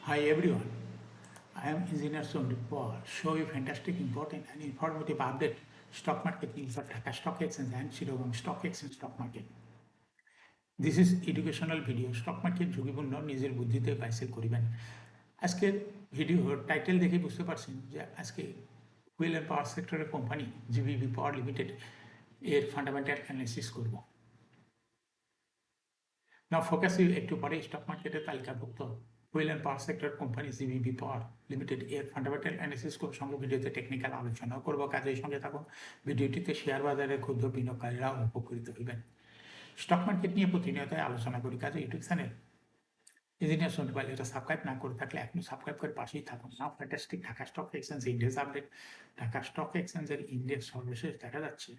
Hi everyone, I am Engineer Sondeep Paul. Show you fantastic, important and informative update stock market news of Dhaka Stock Exchange and Chittagong Stock Exchange stock market. This is educational video. Stock market ঝুঁকিপূর্ণ নিজের বুদ্ধিতে বাইসেল করিবেন। আজকের ভিডিওর title দেখে বুঝতে পারছেন যে আজকে হুইল অ্যান্ড পাওয়ার সেক্টরের কোম্পানি জিবিবি পাওয়ার লিমিটেড এর ফান্ডামেন্টাল অ্যানালিসিস করব। নাও ফোকাস একটু পরে স্টক মার্কেটের তালিকাভুক্ত wheel and power sector company GBB power limited এর ফান্ডামেন্টাল অ্যানালিসিস সঙ্গে ভিডিওতে টেকনিক্যাল আলোচনা করব। কাজের সঙ্গে থাকুন। ভিডিওটিতে শেয়ার বাজারের ক্ষুদ্র বিনিয়োগকারীরা উপকৃত হইবেন। স্টক মার্কেট নিয়ে প্রতিনিয়ত আলোচনা করি কাজে ইউটিউব চ্যানেল ইঞ্জিনিয়ার সন্দীপ পাল এটা সাবস্ক্রাইব না করে থাকলে এখনো সাবস্ক্রাইব করে পাশেই থাকুন। Now fantastic Dhaka stock exchange index update. Dhaka stock এক্সচেঞ্জের ইন্ডেক্স সর্বশেষ দেখা যাচ্ছে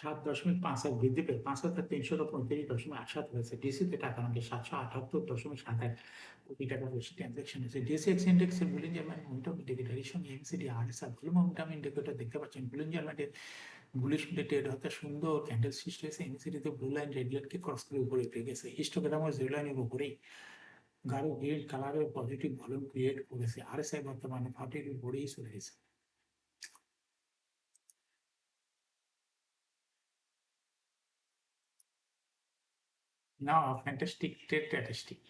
7.51 বৃদ্ধি পেয়ে 5,335.87 হয়েছে। ডিসিতে টাকা অঙ্কে 778.71 কোটি টাকা বেশি ট্রানজাকশন হয়েছে। ডিএসসি ইন্ডেক্সের বুলিঞ্জার ম্যান্ড মোমেন্টাম ইন্ডিকেটর সঙ্গে এমসিডি আরএসআর ভলিউম মোমেন্টাম ইন্ডিকেটর দেখতে পাচ্ছেন। বুলিঞ্জার ম্যান্ডের বুলিশ ট্রেড হতে সুন্দর ক্যান্ডেল সৃষ্টি হয়েছে। এমসিডিতে ব্লু লাইন রেড লাইনকে ক্রস করে উপরে উঠে গেছে। হিস্টোগ্রামও জিরো লাইনের উপরেই গাঢ় গ্রিন কালারের পজিটিভ ভলিউম ক্রিয়েট করেছে। আরএসআই বর্তমানে 40 এর উপরেই চলে গেছে। Now fantastic trade statistic.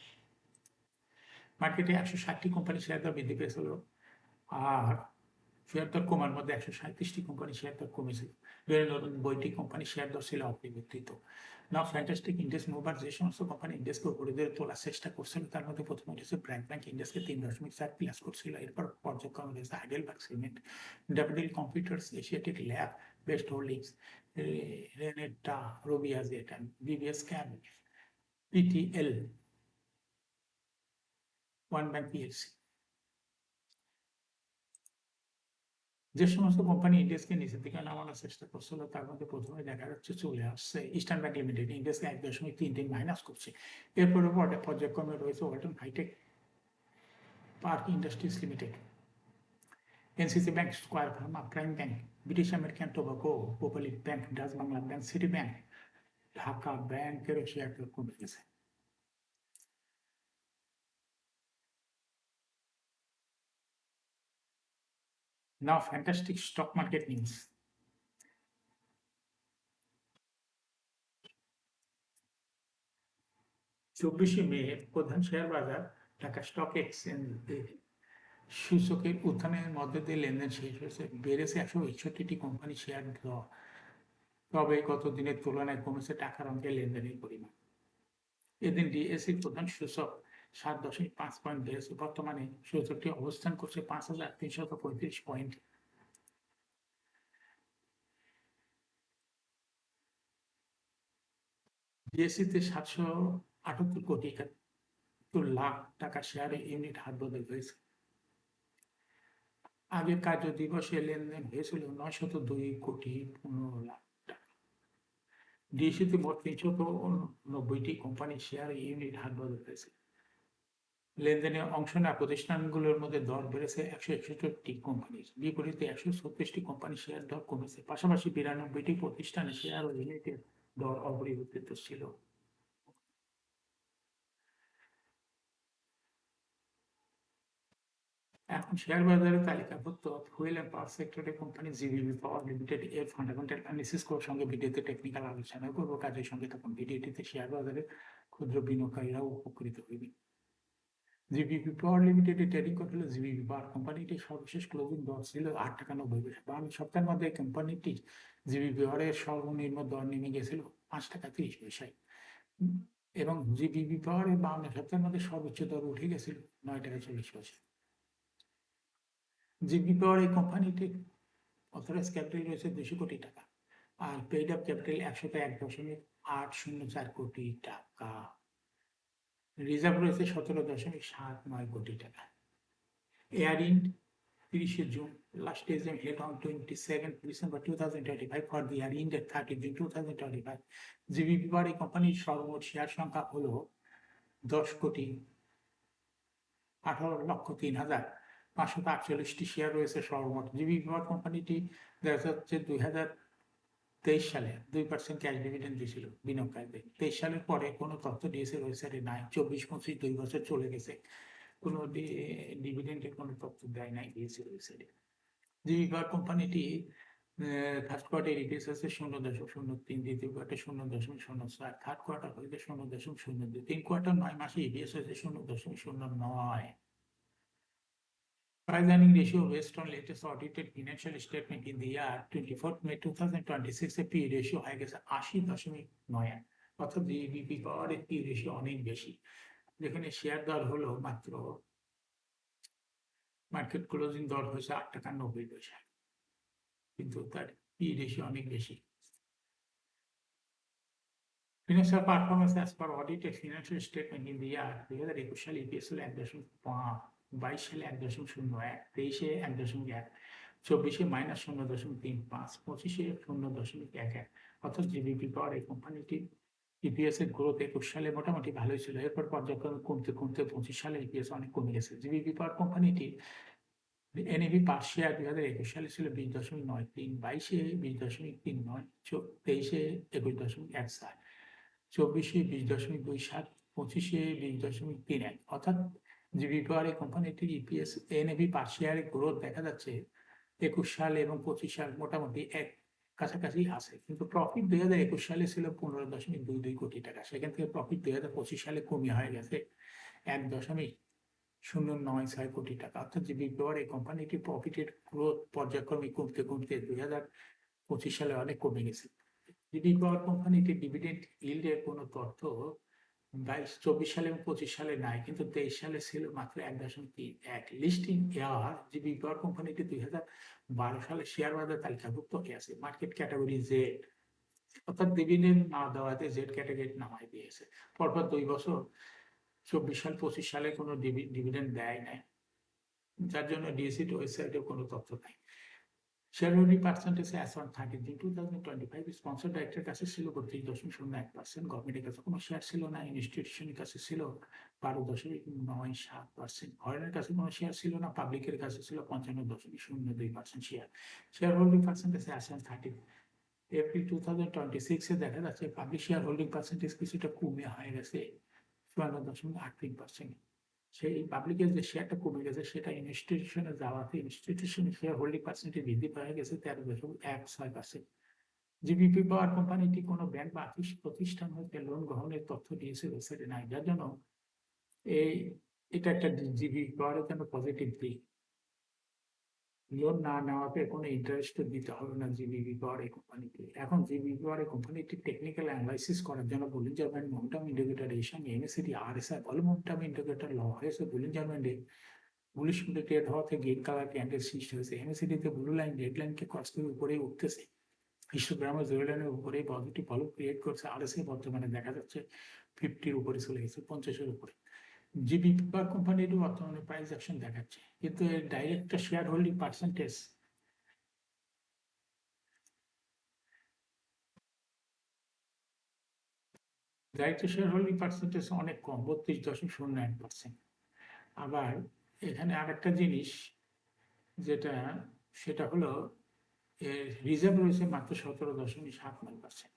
মার্কেটে 160টি কোম্পানি শেয়ার দর বৃদ্ধি পেয়েছিল আর শেয়ার দর কমার মধ্যে 137টি কোম্পানি শেয়ার দর কমেছিল। 299টি কোম্পানি শেয়ার দর ছিল অপরিবর্তিত। নাও ফ্যান্টাস্টিক ইন্ডেক্স মুভার যে সমস্ত কোম্পানি ইন্ডেক্সকে উপরে দিয়ে তোলার চেষ্টা করছিল তার মধ্যে প্রথম হচ্ছে ব্র্যাক ব্যাংক ইন্ডেক্সকে 3.4 প্লাস করছিল। এরপর পর্যায়ক্রমে রয়েছে Heidelberg Cement, Daffodil Computers, Asiatic Lab, Best Holdings, Renata, রবিয়াজ এটান, BBS Cables, PTL, One Bank PLC. যে সমস্ত কোম্পানি ইন্ডেক্সকে নিচের দিকে নামানোর চেষ্টা করছিল তার মধ্যে প্রথমে দেখা যাচ্ছে চলে আসছে ইস্টার্ন ব্যাংক লিমিটেড ইন্ডেক্সকে 1.33 মাইনাস করছে। এরপরে পর্যায়ক্রমে রয়েছে Walton hi tech, park industries limited, NCC bank, square pharma, prime bank, British American tobacco, কোপালিক bank, Dutch Bangla bank, city bank, Dhaka ব্যাংকেরও শেয়ার কমে গেছে। Now fantastic stock market news. 24 May প্রধান শেয়ার বাজার ঢাকা স্টক এক্সচেঞ্জ সূচকের উত্থানের মধ্যে দিয়ে লেনদেন শেষ হয়েছে। বেড়েছে 161টি কোম্পানি শেয়ার দর, তবে গত দিনের তুলনায় কমেছে টাকার অঙ্কের লেনদেনের পরিমাণ। এদিন ডিএসসির প্রধান সূচক 7.5 পয়েন্ট বেড়েছে। বর্তমানে সূচকটি অবস্থান করছে 5,335 পয়েন্ট। ডিএসসিতে 778 কোটি 71 লাখ টাকা শেয়ারে ইউনিট হাত বদল হয়েছে। আগের কার্য দিবসে লেনদেন হয়েছিল 902 কোটি 15 লাখ টাকা। ডিএসসিতে মোট 390টি কোম্পানি শেয়ার ইউনিট হাত বদল হয়েছে। লেনদেনে অংশ নেওয়া প্রতিষ্ঠানগুলোর মধ্যে দর বেড়েছে 161টি কোম্পানির, বিপরীতে 136টি কোম্পানি শেয়ার দর কমেছে। পাশাপাশি 92টি প্রতিষ্ঠানে শেয়ার ও ইউনিটের দর অপরিবর্তিত ছিল। এখন শেয়ার বাজারে তালিকাভুক্ত হুইল অ্যান্ড পাওয়ার সেক্টরের কোম্পানি জিবিবি পাওয়ার লিমিটেড এর ফান্ডামেন্টাল অ্যানালিসিস সঙ্গে ভিডিওতে টেকনিক্যাল আলোচনা করবো। কাজের সঙ্গে তখন ভিডিওটিতে শেয়ার বাজারে ক্ষুদ্র বিনিয়োগকারীরাও উপকৃত হইবে। জিবিপি পাওয়ার লিমিটেডে ট্রেডিং করতে হলে জিবিপি পাওয়ার কোম্পানিটির সর্বশেষ ক্লোজিং দর ছিল 8 টাকা 90 পয়সা। 52 সপ্তাহের মধ্যে কোম্পানিটি জিবিপি পাওয়ারের সর্বনিম্ন দর নেমে গেছিল 5 টাকা 30 পয়সায় এবং জিবিপি পাওয়ারের 52 সপ্তাহের মধ্যে সর্বোচ্চ দর উঠে গেছিল 9 টাকা 40 পয়সা। জিবিপি পাওয়ার এই কোম্পানিটির অথরাইজ ক্যাপিটাল রয়েছে 200 কোটি টাকা আর পেইড আপ ক্যাপিটাল 101.804 কোটি টাকা। রিজার্ভ রয়েছে 17.79 কোটি টাকা। Air ইন্ড 30 June, last exam held on 27th December 2025 for the year ended 30 June 2025. GBP পাওয়ার এই কোম্পানির সর্বমোট শেয়ার সংখ্যা হলো 10,18,03,548টি শেয়ার রয়েছে সর্বমোট। জিবিপি পাওয়ার কোম্পানিটি দেখা যাচ্ছে 23 সালে 2% ক্যাশ ডিভিডেন্ড দিয়েছিল বিনিয়োগকারীদের। 23 সালের পরে কোনো তথ্য ডিএসএর ওয়েবসাইটে নাই। 24-25 2 বছর চলে গেছে। কোনো ডিভিডেন্ডের কোনো তথ্য দেয় নাই ডিএসএর ওয়েবসাইটে। জিবি পাওয়ার কোম্পানিটি ফার্স্ট কোয়ার্টার ইপিএস আছে 0.03, দ্বিতীয় কোয়ার্টার 0.06, থার্ড কোয়ার্টার হইলে 0.02, 3 কোয়ার্টার 9 মাসে ইপিএস হয়েছে 0.09। Price earning ratio based on latest audited financial statement in the year 24th May 2026 A P ratio হয়ে গেছে 80.9, অর্থাৎ জিবিপি পাওয়ারের পি রেশিও অনেক বেশি। যেখানে শেয়ার দর হলো মাত্র মার্কেট ক্লোজিং দর হয়েছে 8 টাকা 90 পয়সা, কিন্তু তার পি রেশিও অনেক বেশি। Financial performance as per audited financial statement in the year 2021 সালে ইপিএস হলো 1.5, 22 সালে 1.01, 23-এ 1.1, 24-এ -0.35, 25-এ 0.11, অর্থাৎ জিবিপি পাওয়ার এই কোম্পানিটির ইপিএস এর গ্রোথ 21 সালে মোটামুটি ভালোই ছিল। এরপর পর্যায়ক্রমে কমতে কমতে 25 সালে ইপিএস অনেক কমে গেছে। জিবিপি পাওয়ার কোম্পানিটি এনএভি পার শেয়ার 2021 সালে ছিল 20.93, 22-এ 20.39, 23-এ 21.14, 24-এ 20.27, 25-এ 20.31, অর্থাৎ জিবিপি পাওয়ার এই কোম্পানিটির ইপিএস এনএভি পার শেয়ারের গ্রোথ দেখা যাচ্ছে 21 সাল এবং 25 সাল মোটামুটি এক কাছাকাছি আছে। কিন্তু প্রফিট 2021 সালে ছিল 15.22 কোটি টাকা, সেখান থেকে প্রফিট 2025 সালে কমে হয়ে গেছে 1.096 কোটি টাকা, অর্থাৎ জিবিপি পাওয়ার এই কোম্পানিটির প্রফিটের গ্রোথ পর্যায়ক্রমে কমতে কমতে 2025 সালে অনেক কমে গেছে। জিবিপি পাওয়ার কোম্পানিটির ডিভিডেন্ড ইল্ডের কোনো তথ্য 24 সালে এবং 25 সালে নাই, কিন্তু 23 সালে ছিল মাত্র 1.31। লিস্টিং ইয়ার জিবিপি পাওয়ার কোম্পানিটি 2012 সালে শেয়ার বাজার তালিকাভুক্ত আছে মার্কেট ক্যাটাগরি জেড, অর্থাৎ ডিভিডেন্ড না দেওয়াতে জেড ক্যাটাগরি নামাই দিয়েছে। পরপর 2 বছর 24 সাল 25 সালে কোনো ডিভিডেন্ড দেয় নাই, যার জন্য ডিএসই ওয়েবসাইটে কোনো তথ্য নাই। Shareholding percentage as on 30 June 2025 sponsor ডাইরেক্টরের কাছে ছিল 32.01%, গভর্নমেন্টের কাছে কোনো শেয়ার ছিল না, ইনস্টিটিউশনের কাছে ছিল 12.97%, ফরেনের কাছে কোনো শেয়ার ছিল না, পাবলিকের কাছে ছিল 55.02% share. Share holding percentage as on 30 April 2026 দেখা যাচ্ছে পাবলিক শেয়ার হোল্ডিং পার্সেন্টেজ কিছুটা কমে হয়ে গেছে 54.83%। সেই পাবলিকের যে শেয়ারটা কমে গেছে সেটা ইনস্টিটিউশনে যাওয়াতে ইনস্টিটিউশনের শেয়ার হোল্ডিং পার্সেন্টেজ বৃদ্ধি পেয়ে গেছে 13.16%। জিবিপি পাওয়ার কোম্পানিটি কোনো ব্যাংক বা আর্থিক প্রতিষ্ঠান হতে লোন গ্রহণের তথ্য দিয়েছে ওয়েবসাইটে নাই, যার জন্য এটা একটা জিবিপি পাওয়ারের জন্য পজিটিভ দিক। লোন না নেওয়াতে কোনো ইন্টারেস্ট দিতে হবে না জিবিপি পাওয়ার এই কোম্পানিকে। এখন জিবিপি পাওয়ার এই কোম্পানিটি টেকনিক্যাল অ্যানালাইসিস করার জন্য বুলিঞ্জার ব্যান্ড মোমেন্টাম ইন্ডিকেটর এর সঙ্গে এমএসিডি আরএসআই বল মোমেন্টাম ইন্ডিকেটর ল হয়েছে। বুলিঞ্জার ব্যান্ডে বুলিশ মুডে ট্রেড হওয়াতে গ্রিন কালার ক্যান্ডেল সৃষ্টি হয়েছে। এমএসিডিতে ব্লু লাইন রেড লাইনকে ক্রস করে উপরে উঠতেছে, হিস্টোগ্রামে জিরো লাইনের উপরে পজিটিভ ভ্যালু ক্রিয়েট করছে। আরএসআই বর্তমানে দেখা যাচ্ছে 50-র উপরে চলে গেছে, 50-এর উপরে। জিবিপি পাওয়ার কোম্পানিরও বর্তমানে প্রাইস অ্যাকশন দেখাচ্ছে, কিন্তু এর direct share holding percentage direct share holding percentage অনেক কম, 32.09%। আবার এখানে আরেকটা জিনিস যেটা সেটা হলো রিজার্ভ রয়েছে মাত্র 17.79%।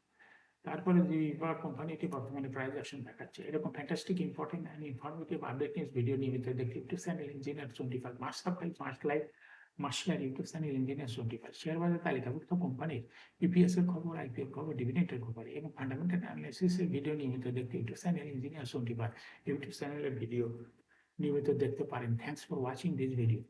তারপরে যে কোম্পানিটি বর্তমানে প্রাইস অ্যাকশন দেখাচ্ছে। এরকম fantastic important and informative update news video নিয়মিত দেখতে YouTube channel engineer 25 mass subscribe, mass like, mass share YouTube channel engineer 25। Share বাজার তালিকাভুক্ত কোম্পানির ইপিএস এর খবর, আইপিএল খবর, ডিভিডেন্ডের খবর এবং ফান্ডামেন্টাল অ্যানালিসিসের ভিডিও নিয়মিত দেখতে ইউটিউব চ্যানেল ইঞ্জিনিয়ার 25 ইউটিউব চ্যানেলের ভিডিও নিয়মিত দেখতে পারেন। Thanks for watching this video.